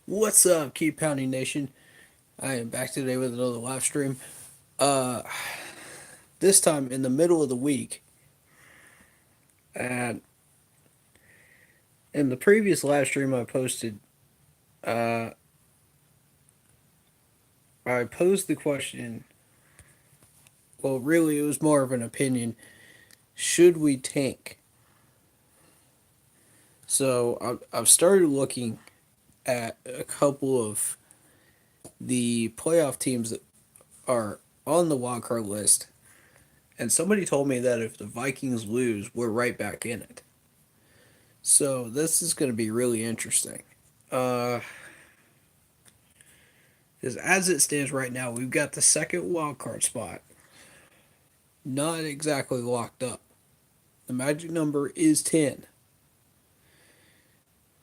What's up, Keep Pounding Nation? I am back today with another live stream. Uh, this time in the middle of the week. And in the previous live stream uh, I posed the question. Well, really, it was more of an opinion. Should we tank? So I've started looking at a couple of the playoff teams that are on the wild card list, and somebody told me that if the Vikings lose, we're right back in it. So this is going to be really interesting. Uh, because as it stands right now, we've got the second wild card spot, not exactly locked up. The magic number is 10.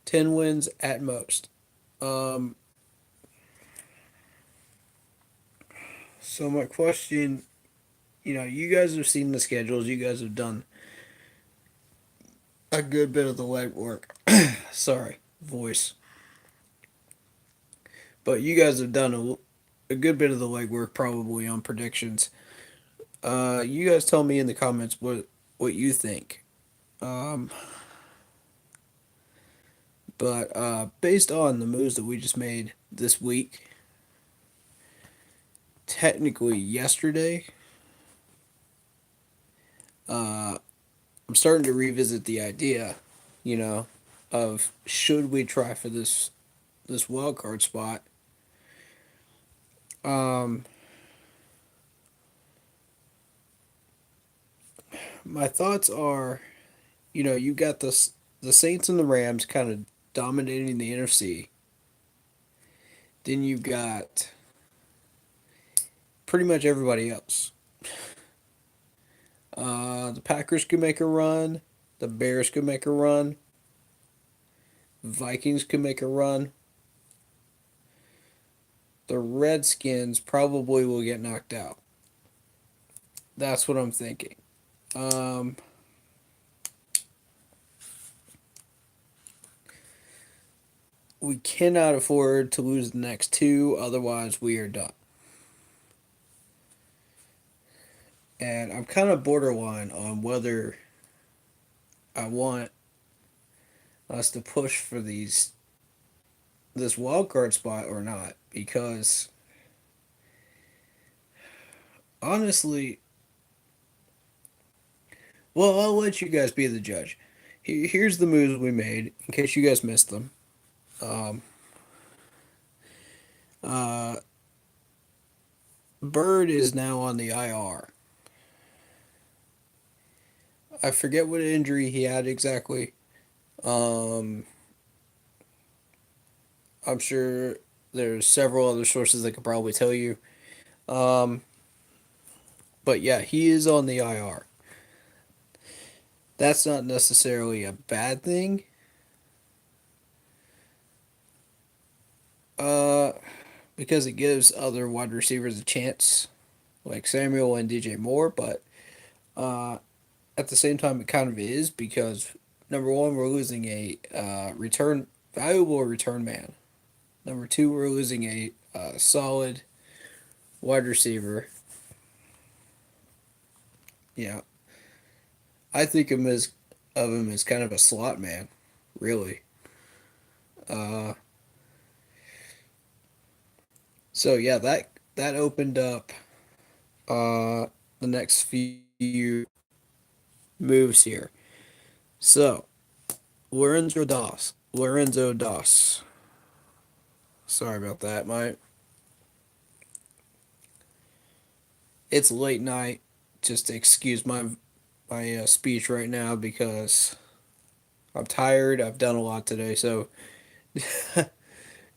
10 wins at most. Um, so my question, you guys have seen the schedules. You guys have done a good bit of the legwork. Sorry, voice. But you guys have done a good bit of the legwork probably on predictions. You guys tell me in the comments what you think. Um, but based on the moves that we just made this week, technically yesterday, uh, I'm starting to revisit the idea, you know, of should we try for this wild card spot. Um, my thoughts are, you got the Saints and the Rams kind of dominating the NFC. Then you've got pretty much everybody else. The Packers could make a run. The Bears could make a run. Vikings could make a run. The Redskins probably will get knocked out. That's what I'm thinking. Um, we cannot afford to lose the next two, otherwise, we are done. And I'm kind of borderline on whether I want us to push for this wild card spot or not, because honestly, well, I'll let you guys be the judge. Here's the moves we made in case you guys missed them. Um, uh, Bird is now on the IR. I forget what injury he had exactly. Um, I'm sure there's several other sources that could probably tell you. Um, but yeah, he is on the IR. That's not necessarily a bad thing. Uh, because it gives other wide receivers a chance, like Samuel and DJ Moore. But uh, at the same time, it kind of is because number one, we're losing a valuable return man. Number two, we're losing a solid wide receiver. Yeah, I think of him as kind of a slot man, really. Uh, so yeah, that opened up uh, the next few moves here. So Lorenzo Doss. Sorry about that. It's late night. Just excuse my speech right now because I'm tired. I've done a lot today, so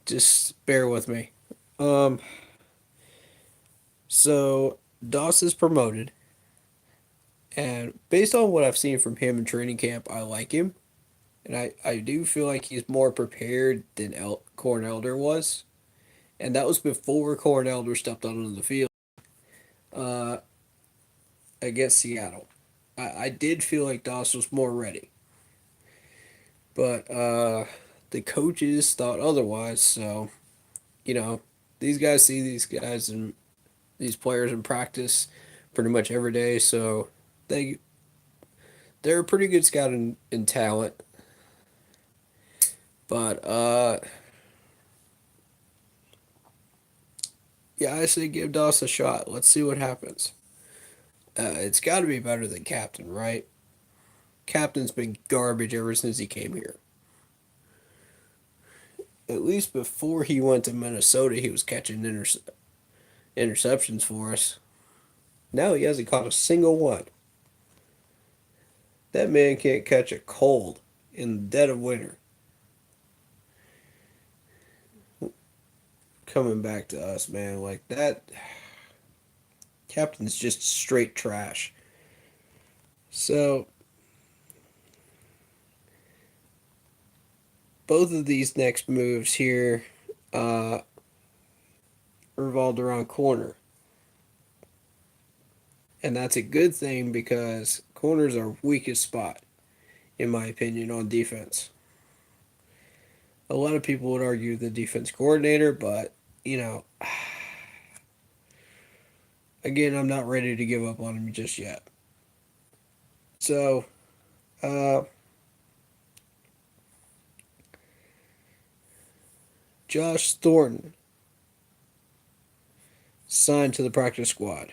just bear with me. Um, so Doss is promoted, and based on what I've seen from him in training camp, I like him, and I do feel like he's more prepared than Corn Elder was, and that was before Corn Elder stepped onto the field uh, against Seattle. I did feel like Doss was more ready, but the coaches thought otherwise. So, you know, these guys see these guys and these players in practice pretty much every day. So they they're a pretty good scout in talent. But yeah, I say give Doss a shot. Let's see what happens. It's got to be better than Captain, right? Captain's been garbage ever since he came here. At least before he went to Minnesota, he was catching interceptions for us. Now he hasn't caught a single one. That man can't catch a cold in the dead of winter. Coming back to us, man, like that. Captain's just straight trash. So, both of these next moves here uh, revolved around corner. And that's a good thing because corners are weakest spot, in my opinion, on defense. A lot of people would argue the defense coordinator, but, you know, again, I'm not ready to give up on him just yet. So, uh, Josh Thornton signed to the practice squad.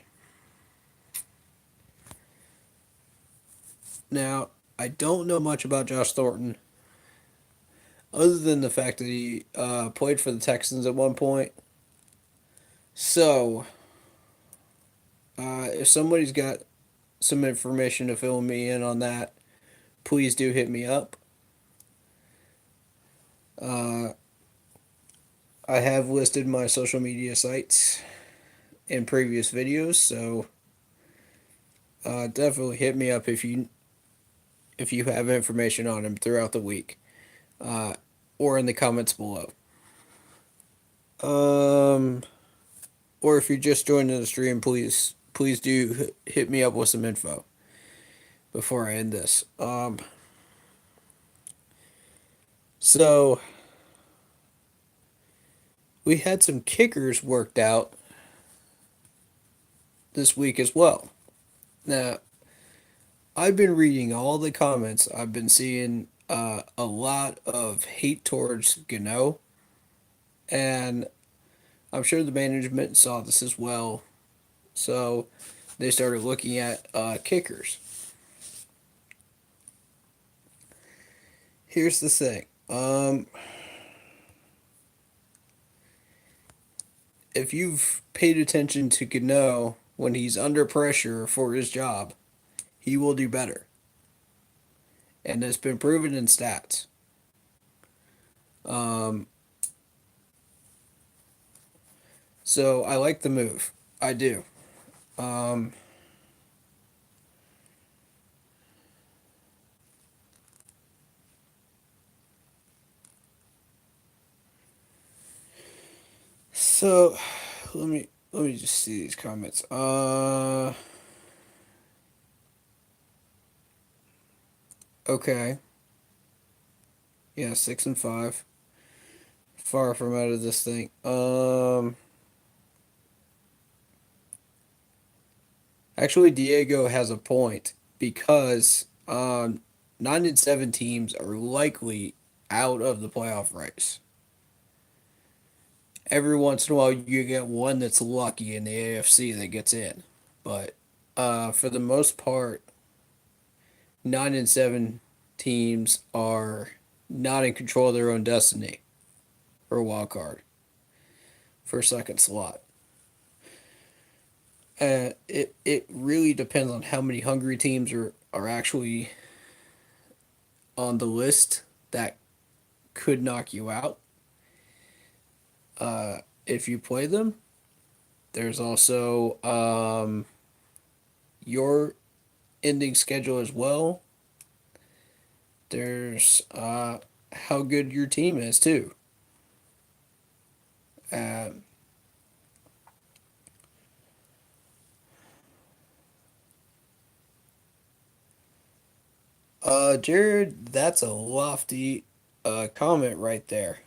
Now, I don't know much about Josh Thornton, other than the fact that he played for the Texans at one point. So, if somebody's got some information to fill me in on that, please do hit me up. Uh, I have listed my social media sites in previous videos, so definitely hit me up if you have information on him throughout the week, uh, or in the comments below. Um, or if you're just joining the stream, please do hit me up with some info before I end this. So we had some kickers worked out this week as well. Now, I've been reading all the comments. I've been seeing a lot of hate towards Gano, and I'm sure the management saw this as well. So they started looking at kickers. Here's the thing. If you've paid attention to Gano when he's under pressure for his job, he will do better. And it's been proven in stats. Um, so I like the move. I do. Um, so let me just see these comments. Okay. Yeah, 6-5. Far from out of this thing. Actually, Diego has a point because 9-7 teams are likely out of the playoff race. Every once in a while, you get one that's lucky in the AFC that gets in, but for the most part, 9-7 teams are not in control of their own destiny for a wild card for a second slot. It really depends on how many hungry teams are actually on the list that could knock you out if you play them. There's also your ending schedule as well. There's how good your team is too. Uh, Jared, that's a lofty. comment right there.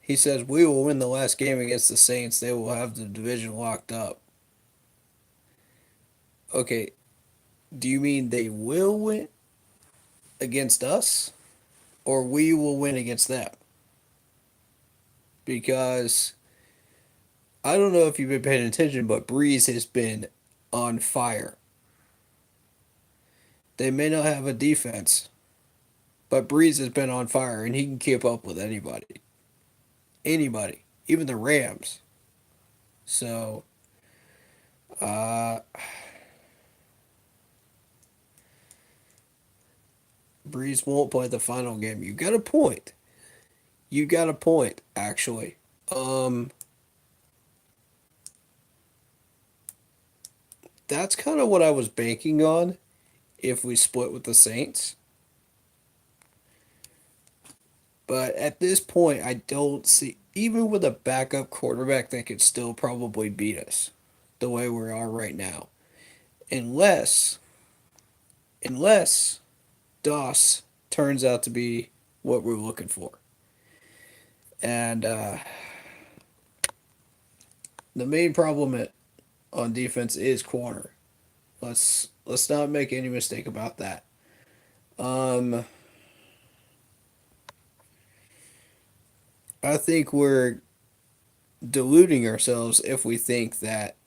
He says, "We will win the last game against the Saints. They will have the division locked up." Okay, do you mean they will win against us? Or we will win against them? Because I don't know if you've been paying attention, but Breeze has been on fire. They may not have a defense, but Breeze has been on fire and he can keep up with anybody. Anybody. Even the Rams. So, uh, Breeze won't play the final game. You got a point. You got a point, actually. Um, that's kind of what I was banking on if we split with the Saints. But at this point, I don't see, even with a backup quarterback, they could still probably beat us the way we are right now. Unless, unless Doss turns out to be what we're looking for. And the main problem on defense is corner. Let's not make any mistake about that. Um, I think we're deluding ourselves if we think that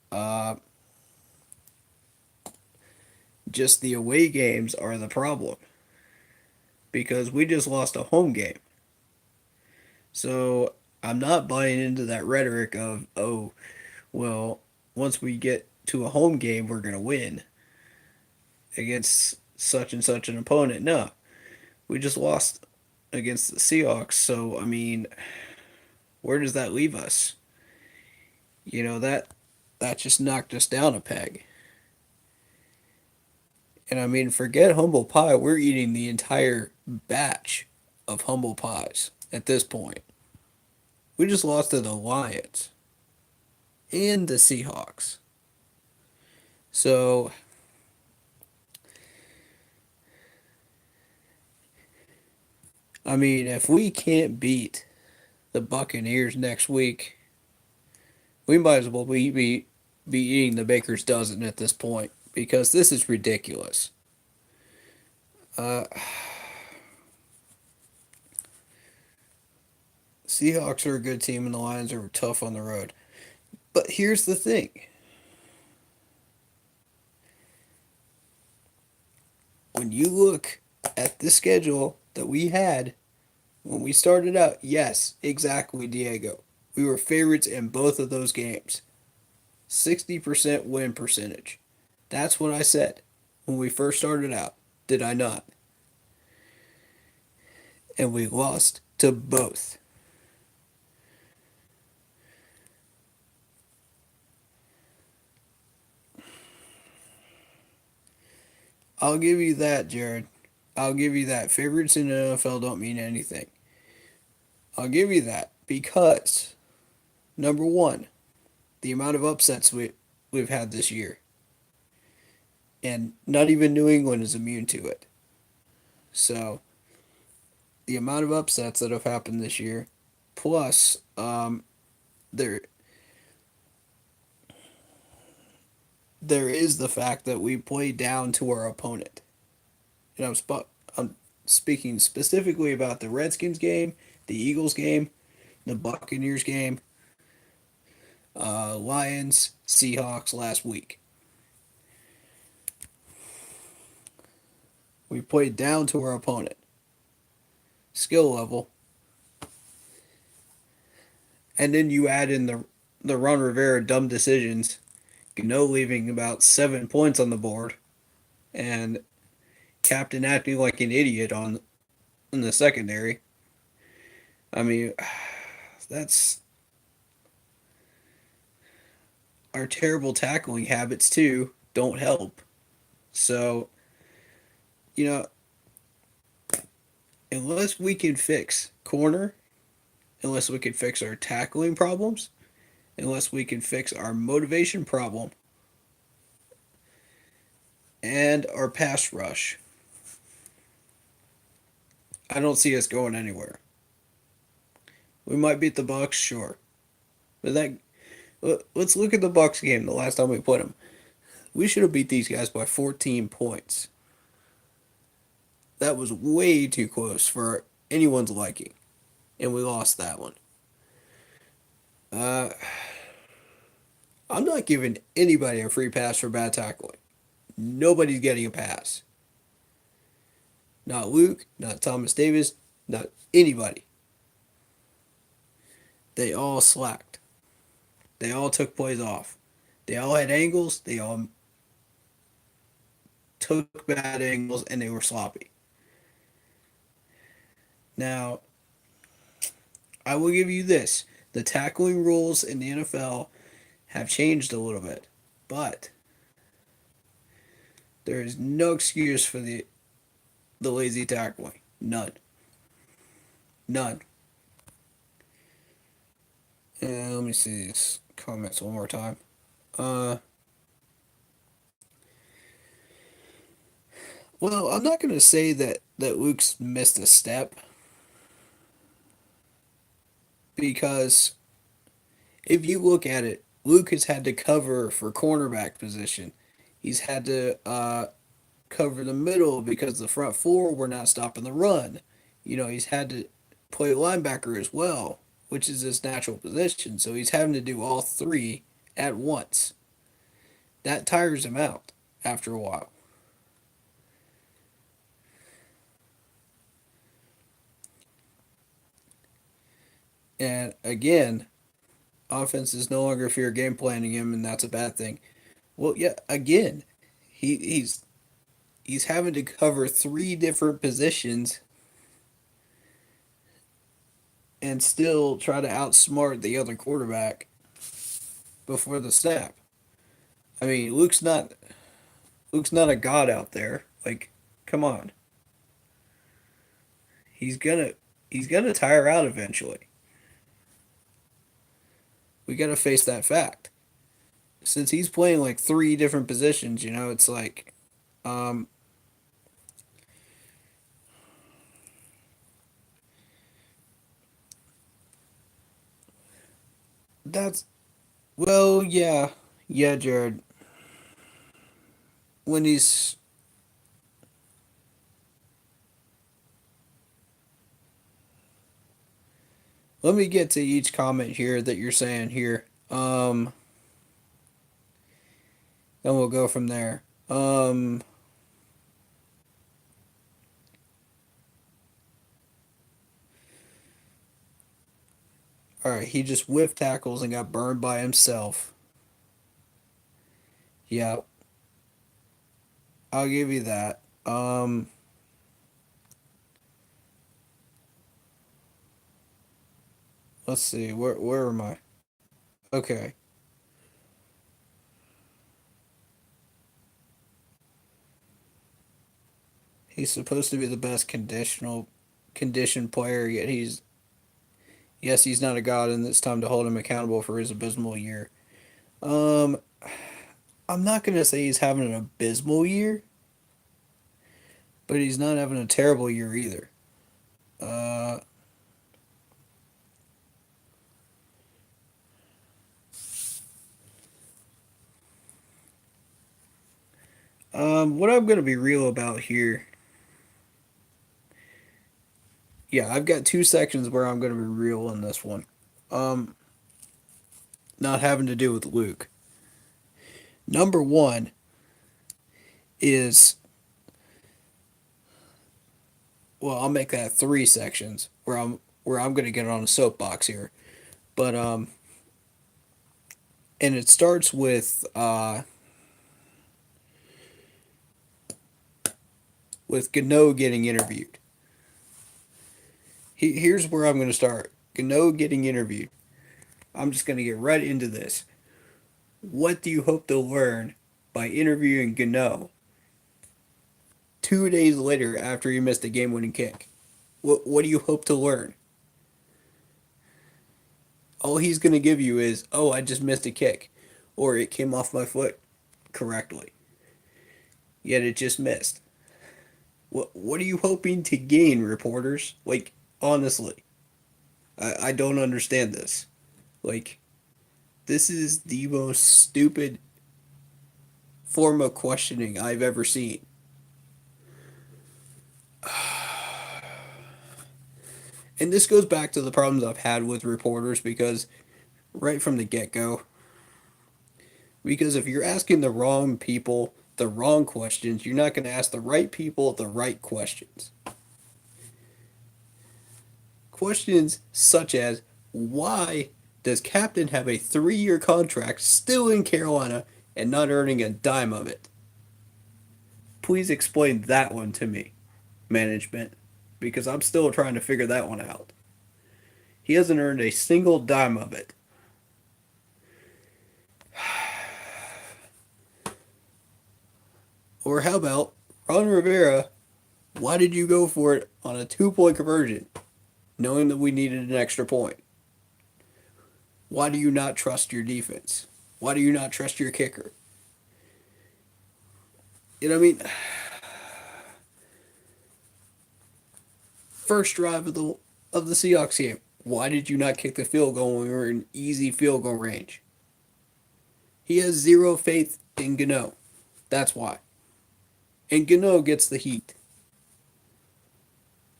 just the away games are the problem because we just lost a home game. So I'm not buying into that rhetoric of, oh, well, once we get to a home game, we're going to win against such and such an opponent. No, we just lost against the Seahawks. So, I mean, where does that leave us? That just knocked us down a peg. And I mean, forget humble pie. We're eating the entire batch of humble pies at this point. We just lost to the Lions and the Seahawks. So, I mean, if we can't beat the Buccaneers next week, we might as well be eating the baker's dozen at this point because this is ridiculous. Uh, Seahawks are a good team and the Lions are tough on the road. But here's the thing. When you look at the schedule that we had when we started out, yes, exactly, Diego. We were favorites in both of those games. 60% win percentage. That's what I said when we first started out. Did I not? And we lost to both. I'll give you that, Jared. I'll give you that. Favorites in the NFL don't mean anything. I'll give you that because, number one, the amount of upsets we've had this year. And not even New England is immune to it. So, the amount of upsets that have happened this year, plus there there is the fact that we play down to our opponent. And I'm speaking specifically about the Redskins game, the Eagles game, the Buccaneers game, Lions, Seahawks last week. We played down to our opponent. Skill level. And then you add in the Ron Rivera dumb decisions, leaving about 7 points on the board, and Captain acting like an idiot on in the secondary. I mean, that's our terrible tackling habits too don't help. So, you know, unless we can fix corner, unless we can fix our tackling problems, unless we can fix our motivation problem and our pass rush, I don't see us going anywhere. We might beat the Bucks, sure, but let's look at the Bucks game. The last time we played them, we should have beat these guys by 14 points. That was way too close for anyone's liking, and we lost that one. Uh, I'm not giving anybody a free pass for bad tackling. Nobody's getting a pass. Not Luke, not Thomas Davis, not anybody. They all slacked. They all took plays off. They all had angles. They all took bad angles and they were sloppy. Now, I will give you this. The tackling rules in the NFL have changed a little bit, but there is no excuse for the lazy tackling. None. None. And let me see these comments one more time. Uh, well, I'm not going to say that Luke's missed a step because if you look at it, Luke has had to cover for cornerback position. He's had to cover the middle because the front four were not stopping the run. He's had to play linebacker as well, which is his natural position. So he's having to do all three at once. That tires him out after a while. And again, offense is no longer fear game planning him, and that's a bad thing. Well, yeah, again, he's having to cover three different positions and still try to outsmart the other quarterback before the snap. I mean, Luke's not a god out there. Like, come on. He's gonna he's gonna tire out eventually. We gotta face that fact. Since he's playing like three different positions, it's like um that's well, yeah. Yeah, Jared. When he's Let me get to each comment here that you're saying here. Then we'll go from there. All right, he just whiffed tackles and got burned by himself. Yeah, I'll give you that. Let's see. Where am I? Okay. He's supposed to be the best conditioned player, yet he's not a god, and it's time to hold him accountable for his abysmal year. Um, I'm not gonna say he's having an abysmal year, but he's not having a terrible year either. Uh, what I'm gonna be real about here. Yeah, I've got two sections where I'm gonna be real in this one. Um, Not having to do with Luke. Number one is well, I'll make that three sections where I'm gonna get on a soapbox here. But and it starts with Gano getting interviewed. Here's where I'm gonna start. Gano getting interviewed. I'm just gonna get right into this. What do you hope to learn by interviewing Gano 2 days later after he missed a game-winning kick? What do you hope to learn? All he's gonna give you is, "Oh, I just missed a kick," or "It came off my foot correctly, yet it just missed." What are you hoping to gain, reporters? Like, honestly, I don't understand this. Like, this is the most stupid form of questioning I've ever seen. And this goes back to the problems I've had with reporters because right from the get go, because if you're asking the wrong people the wrong questions, you're not going to ask the right people the right questions. Questions such as why does Captain have a 3 year contract still in Carolina and not earning a dime of it? Please explain that one to me, management, because I'm still trying to figure that one out. He hasn't earned a single dime of it. Or how about Ron Rivera? Why did you go for it on a 2 point conversion, knowing that we needed an extra point? Why do you not trust your defense? Why do you not trust your kicker? You know what I mean? First drive of the Seahawks game. Why did you not kick the field goal when we were in easy field goal range? He has zero faith in Gano. That's why. And Gano gets the heat.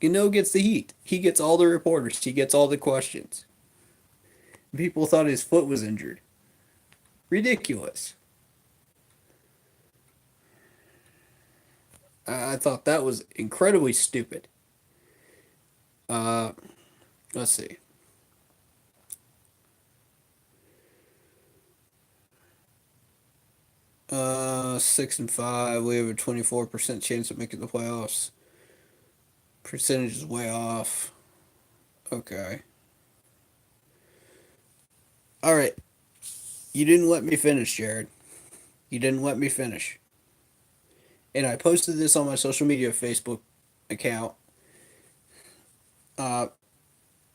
Gano gets the heat. He gets all the reporters. He gets all the questions. People thought his foot was injured. Ridiculous. I thought that was incredibly stupid. Uh, let's see. 6-5. We have a 24% chance of making the playoffs. Percentage is way off. Okay. All right. You didn't let me finish, Jared. You didn't let me finish. And I posted this on my social media Facebook account. Uh,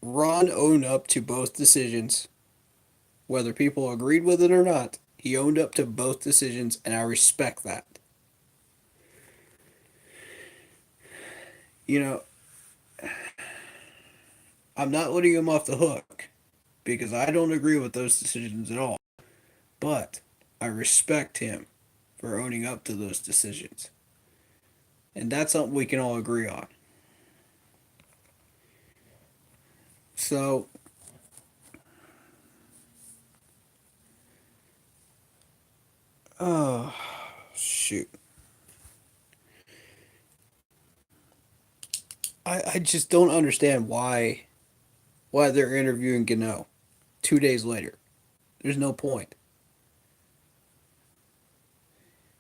Ron owned up to both decisions, whether people agreed with it or not. He owned up to both decisions, and I respect that. You know, I'm not letting him off the hook because I don't agree with those decisions at all. But I respect him for owning up to those decisions. And that's something we can all agree on. So, oh, shoot. I just don't understand why they're interviewing Gano 2 days later. There's no point.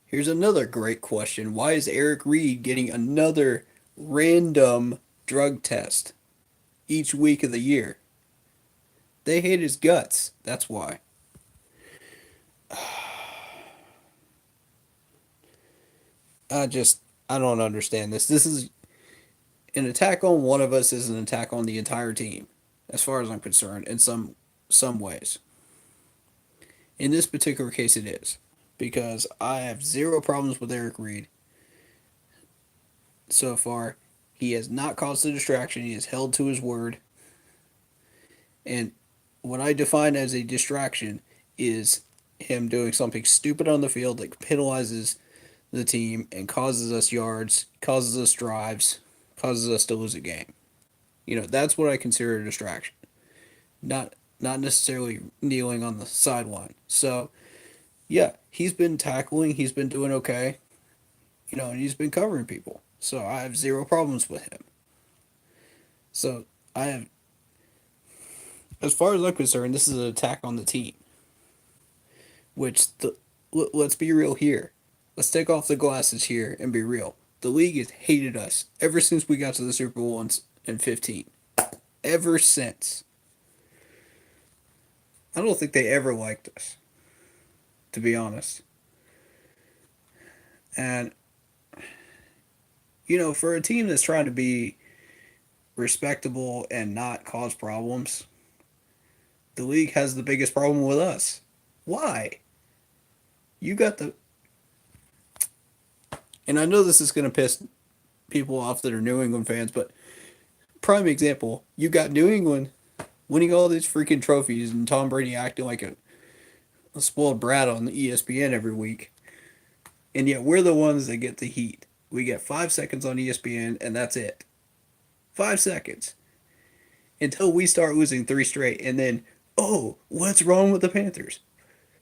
Here's another great question. Why is Eric Reed getting another random drug test each week of the year? They hate his guts. That's why. I don't understand this. This is an attack on one of us is an attack on the entire team, as far as I'm concerned, in some ways. In this particular case, it is because I have zero problems with Eric Reed so far. He has not caused a distraction. He has held to his word. And what I define as a distraction is him doing something stupid on the field that penalizes the team and causes us yards, causes us drives, causes us to lose a game. That's what I consider a distraction. Not necessarily kneeling on the sideline. So, yeah, he's been tackling, he's been doing okay, and he's been covering people. So I have zero problems with him. So I have, as far as I'm concerned, this is an attack on the team. Let's be real here. Let's take off the glasses here and be real. The league has hated us ever since we got to the Super Bowl in 15. Ever since. I don't think they ever liked us, to be honest. And, for a team that's trying to be respectable and not cause problems, the league has the biggest problem with us. Why? You got the. And I know this is going to piss people off that are New England fans, but prime example, you got New England winning all these freaking trophies and Tom Brady acting like a spoiled brat on the ESPN every week. And yet we're the ones that get the heat. We get 5 seconds on ESPN and that's it. 5 seconds. Until we start losing three straight. And then, oh, what's wrong with the Panthers?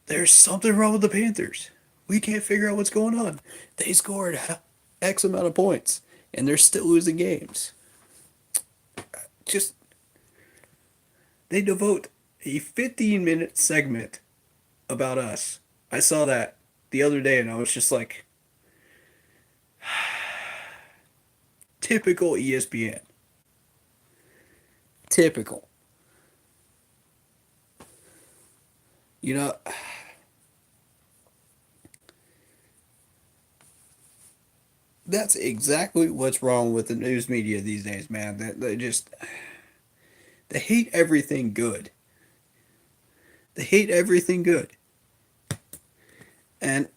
There's something wrong with the Panthers. We can't figure out what's going on. They scored X amount of points and they're still losing games. Just, they devote a 15-minute segment about us. I saw that the other day and I was just like, typical ESPN. Typical. You know, that's exactly what's wrong with the news media these days, man. They hate everything good. They hate everything good. And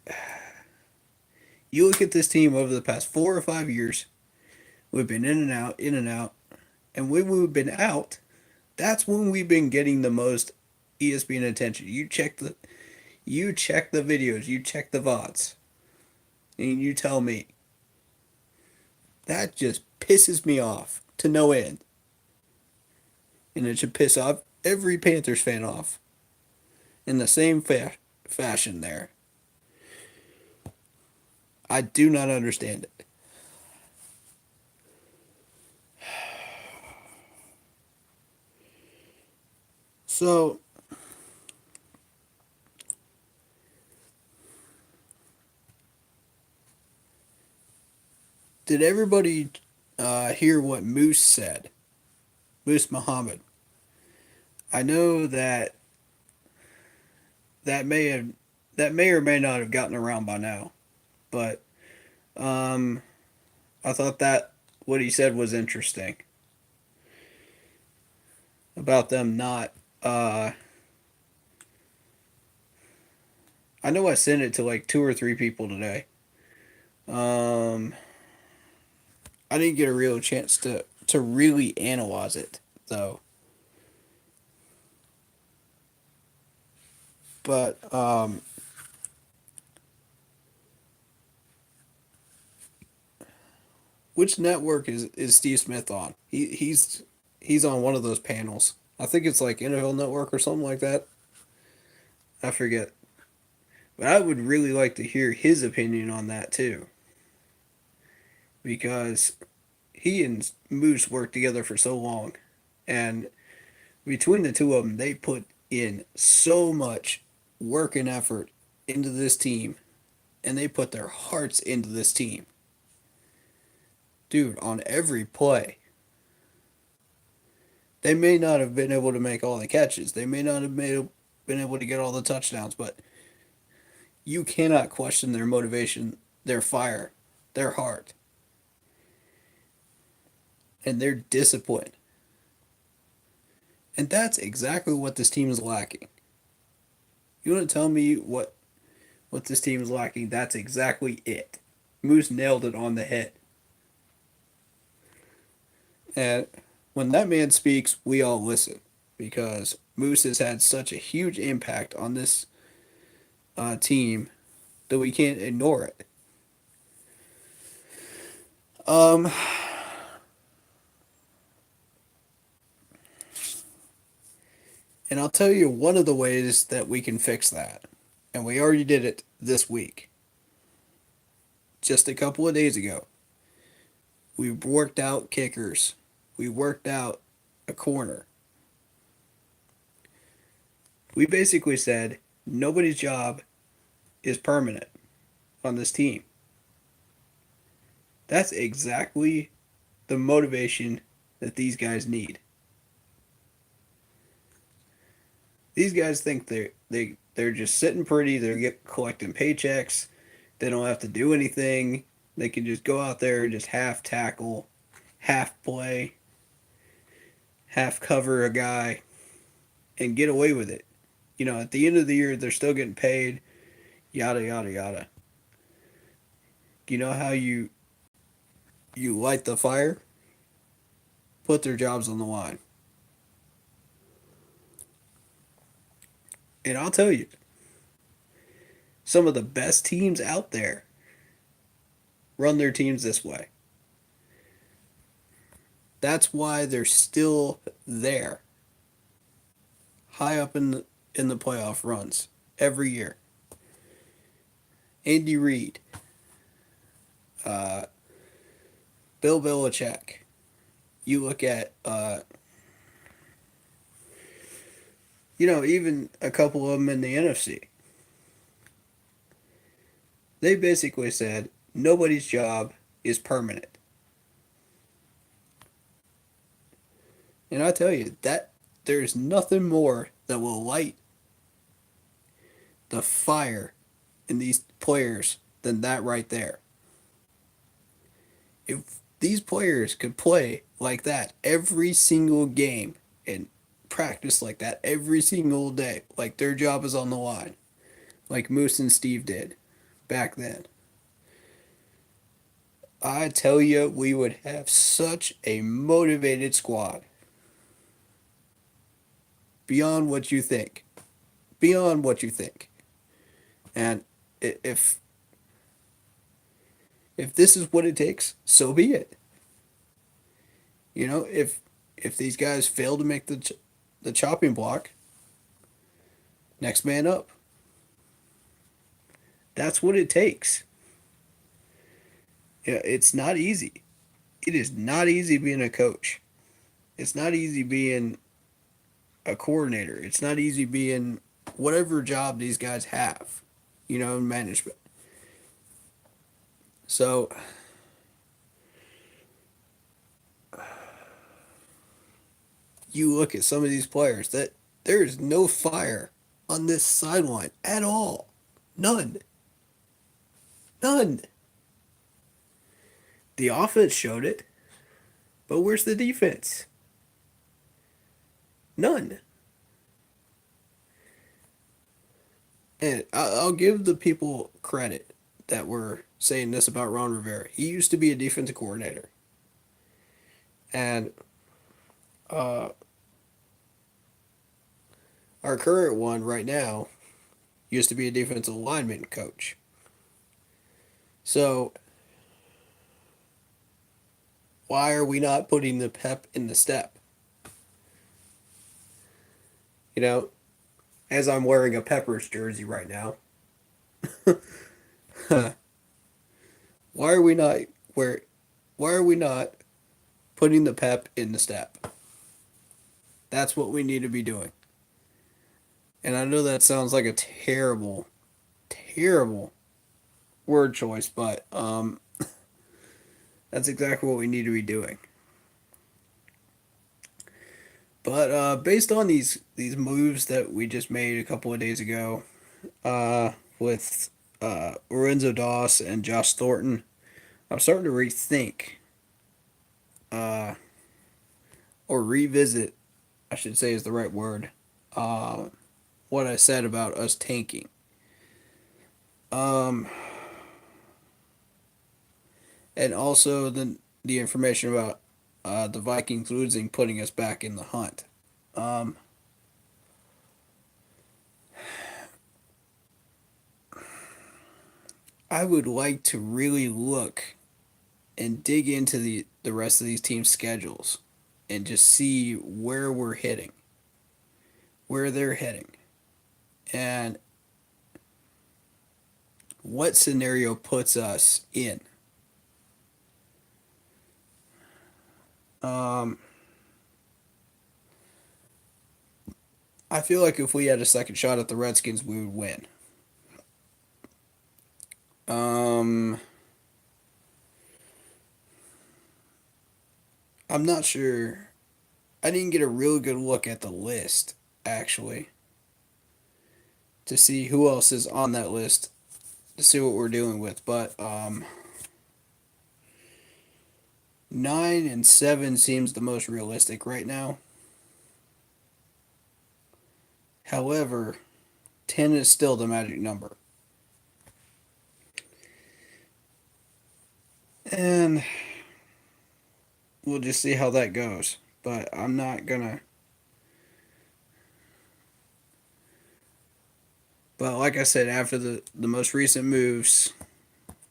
you look at this team over the past 4 or 5 years, we've been in and out, in and out. And when we've been out, that's when we've been getting the most ESPN attention. You check the videos, you check the VODs, and you tell me. That just pisses me off to no end. And it should piss off every Panthers fan off in the same fashion there. I do not understand it. So, did everybody hear what Moose said? Moose Muhammad. I know that may have that may or may not have gotten around by now, but um, I thought that what he said was interesting about them not. I know I sent it to like two or three people today. Um, I didn't get a real chance to really analyze it though. But which network is Steve Smith on? He's on one of those panels. I think it's like NFL Network or something like that. I forget. But I would really like to hear his opinion on that too, because he and Moose worked together for so long, and between the two of them, they put in so much work and effort into this team, and they put their hearts into this team. Dude, on every play. They may not have been able to make all the catches. They may not have been able to get all the touchdowns, but you cannot question their motivation, their fire, their heart, and their discipline. And that's exactly what this team is lacking. You want to tell me what this team is lacking? That's exactly it. Moose nailed it on the head. And when that man speaks, we all listen because Moose has had such a huge impact on this team that we can't ignore it. Um, and I'll tell you one of the ways that we can fix that. And we already did it this week. Just a couple of days ago. We worked out kickers. We worked out a corner. We basically said nobody's job is permanent on this team. That's exactly the motivation that these guys need. These guys think they're just sitting pretty. They're collecting paychecks. They don't have to do anything. They can just go out there and just half tackle, half play, half cover a guy, and get away with it. You know, at the end of the year, they're still getting paid. Yada yada yada. You know how You light the fire, put their jobs on the line. And I'll tell you, some of the best teams out there run their teams this way. That's why they're still there, high up in the playoff runs every year. Andy Reid, uh, Bill Belichick. You look at, even a couple of them in the NFC. They basically said nobody's job is permanent. And I tell you, that there's nothing more that will light the fire in these players than that right there. If these players could play like that every single game and practice like that every single day, like their job is on the line, like Moose and Steve did back then, I tell you, we would have such a motivated squad. Beyond what you think. Beyond what you think. And if this is what it takes, so be it. If these guys fail to make the chopping block, next man up. That's what it takes. Yeah, it's not easy. It is not easy being a coach. It's not easy being a coordinator. It's not easy being whatever job these guys have, in management. So you look at some of these players that there is no fire on this sideline at all. None. None. The offense showed it, but where's the defense? None. And I'll give the people credit that were saying this about Ron Rivera. He used to be a defensive coordinator. And uh, our current one right now used to be a defensive lineman coach. So why are we not putting the pep in the step? You know, as I'm wearing a Peppers jersey right now. why are we not where why are we not putting the pep in the step? That's what we need to be doing. And I know that sounds like a terrible, terrible word choice, but that's exactly what we need to be doing. But based on these moves that we just made a couple of days ago, with Lorenzo Doss and Josh Thornton, I'm starting to rethink, uh, or revisit, I should say is the right word, uh, what I said about us tanking. Um, and also the information about the Vikings losing, putting us back in the hunt. Um, I would like to really look and dig into the rest of these teams' schedules and just see where we're hitting, where they're heading, and what scenario puts us in. Um, I feel like if we had a second shot at the Redskins, we would win. Um, I'm not sure. I didn't get a really good look at the list, actually, to see who else is on that list, to see what we're dealing with. But 9 and 7 seems the most realistic right now. However, 10 is still the magic number. And we'll just see how that goes. But I'm not gonna. But like I said, after the most recent moves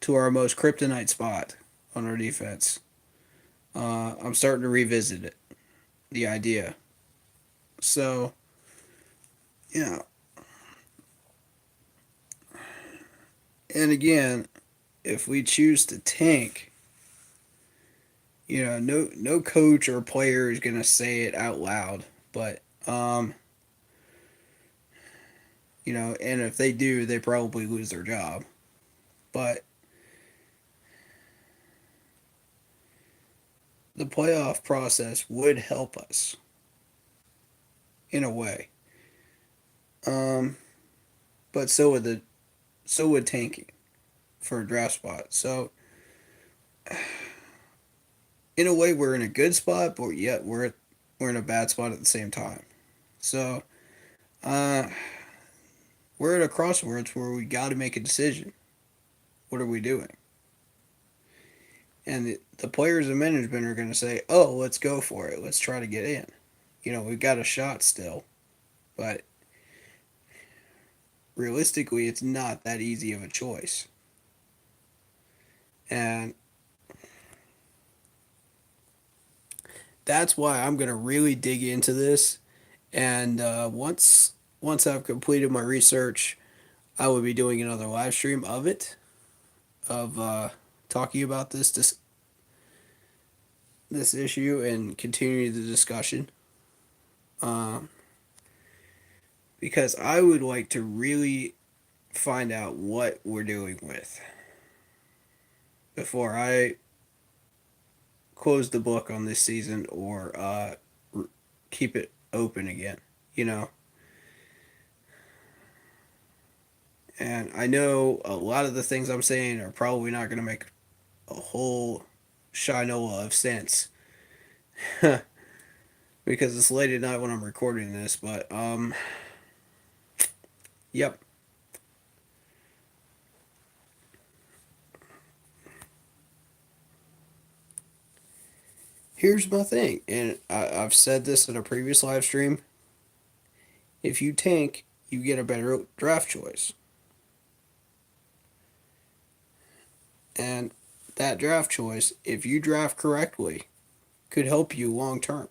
to our most kryptonite spot on our defense, I'm starting to revisit it, the idea. So, yeah. And again, if we choose to tank, no coach or player is gonna say it out loud, but and if they do, they probably lose their job. But the playoff process would help us in a way. Um, but so would tanking for a draft spot. So in a way, we're in a good spot, but yet we're in a bad spot at the same time. So uh, we're at a crossroads where we got to make a decision. What are we doing? And the players and management are going to say, "Oh, let's go for it. Let's try to get in." We've got a shot still, but realistically, it's not that easy of a choice. And that's why I'm going to really dig into this. And once I've completed my research, I will be doing another live stream of it, of talking about this issue and continuing the discussion. Um, because I would like to really find out what we're doing with before I close the book on this season or keep it open again. You know, and I know a lot of the things I'm saying are probably not going to make a whole shinola of sense because it's late at night when I'm recording this. But yep. Here's my thing, and I've said this in a previous live stream. If you tank, you get a better draft choice. And that draft choice, if you draft correctly, could help you long term.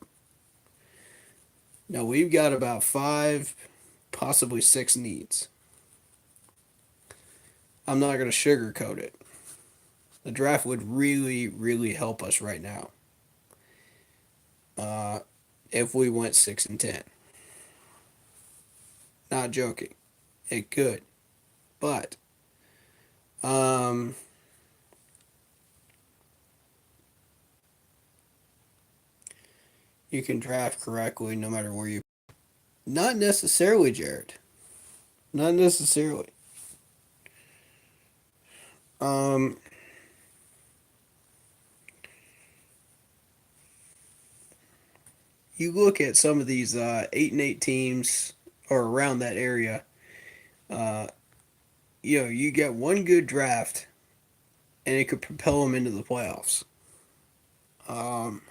Now, we've got about five, possibly six needs. I'm not going to sugarcoat it. The draft would really, really help us right now uh, if we went 6-10. Not joking. It could. But um, you can draft correctly no matter where you. Not necessarily, Jared. Not necessarily. Um, you look at some of these 8-8 teams or around that area. Uh, you get one good draft, and it could propel them into the playoffs. Um,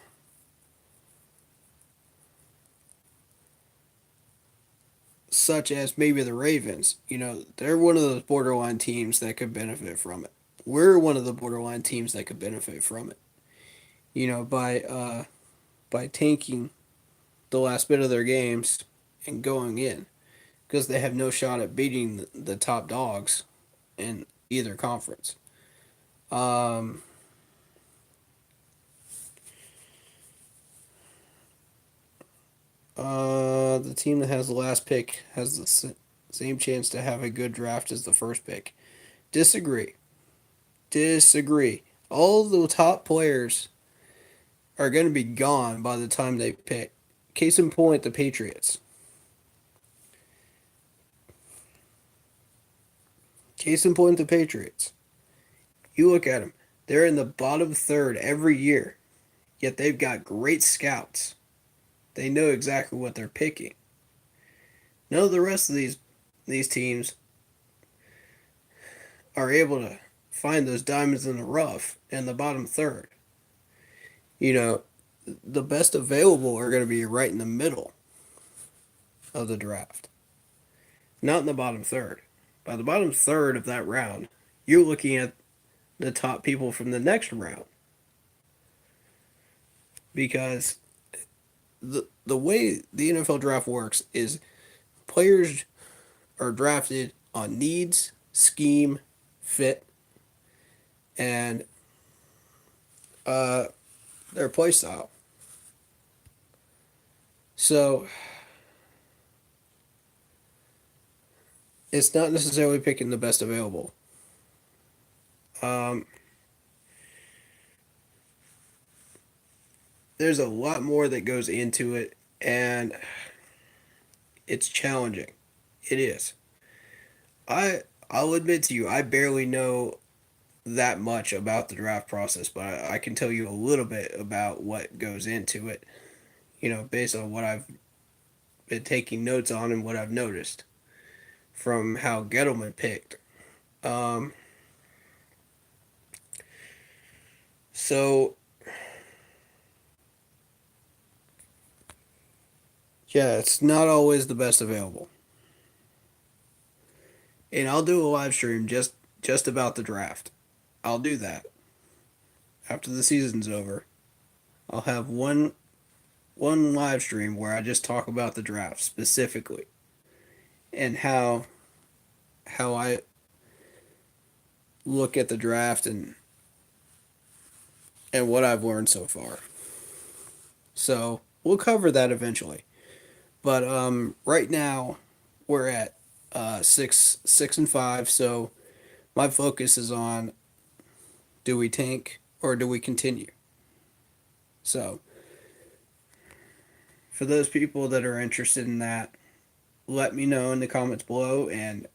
Such as maybe the Ravens. They're one of those borderline teams that could benefit from it. We're one of the borderline teams that could benefit from it. By tanking the last bit of their games and going in because they have no shot at beating the top dogs in either conference. Um, the team that has the last pick has the same chance to have a good draft as the first pick. Disagree. Disagree. All the top players are going to be gone by the time they pick. Case in point, the Patriots. Case in point, the Patriots. You look at them, they're in the bottom third every year, yet they've got great scouts. They know exactly what they're picking. None of the rest of these teams are able to find those diamonds in the rough in the bottom third. You know, the best available are going to be right in the middle of the draft, not in the bottom third. By the bottom third of that round, you're looking at the top people from the next round, because the way the NFL draft works is players are drafted on needs, scheme, fit, and uh, their play style. So it's not necessarily picking the best available. Um, there's a lot more that goes into it, and it's challenging. It is. I'll admit to you, I barely know that much about the draft process, but I can tell you a little bit about what goes into it. You know, based on what I've been taking notes on and what I've noticed from how Gettleman picked. Um, so yeah, it's not always the best available, and I'll do a live stream just about the draft. I'll do that after the season's over. I'll have one live stream where I just talk about the draft specifically and how I look at the draft and what I've learned so far. So we'll cover that eventually. But right now we're at 6-5. So my focus is on, do we tank or do we continue? So for those people that are interested in that, let me know in the comments below, and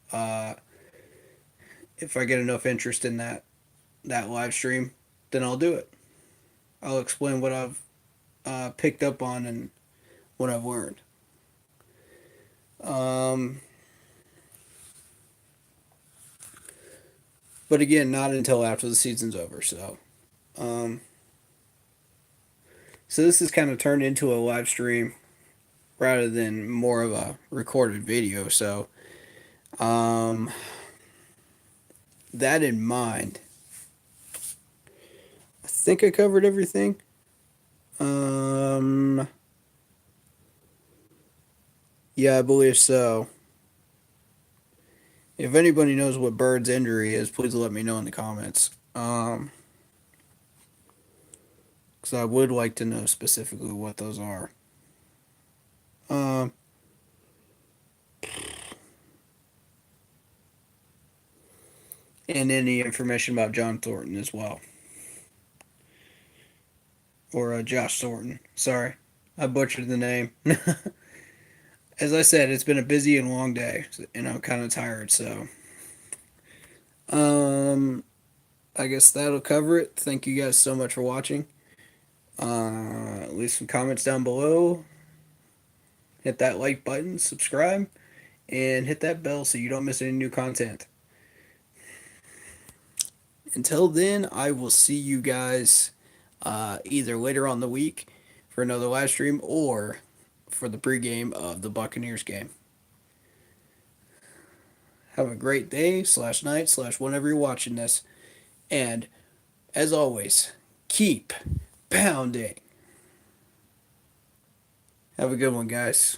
if I get enough interest in that live stream, then I'll do it. I'll explain what I've picked up on and what I've learned. Um, but again, not until after the season's over. Um, so this has kind of turned into a live stream rather than more of a recorded video. So um, that in mind, I think I covered everything. Um, yeah, I believe so. If anybody knows what Bird's injury is, please let me know in the comments. Because I would like to know specifically what those are. Um, and any information about John Thornton as well. Or Josh Thornton. Sorry, I butchered the name. As I said, it's been a busy and long day, and I'm kind of tired, so. Um, I guess that'll cover it. Thank you guys so much for watching. Leave some comments down below. Hit that like button, subscribe, and hit that bell so you don't miss any new content. Until then, I will see you guys either later on the week for another live stream or for the pregame of the Buccaneers game. Have a great day / night / whenever you're watching this. And as always, keep pounding. Have a good one, guys.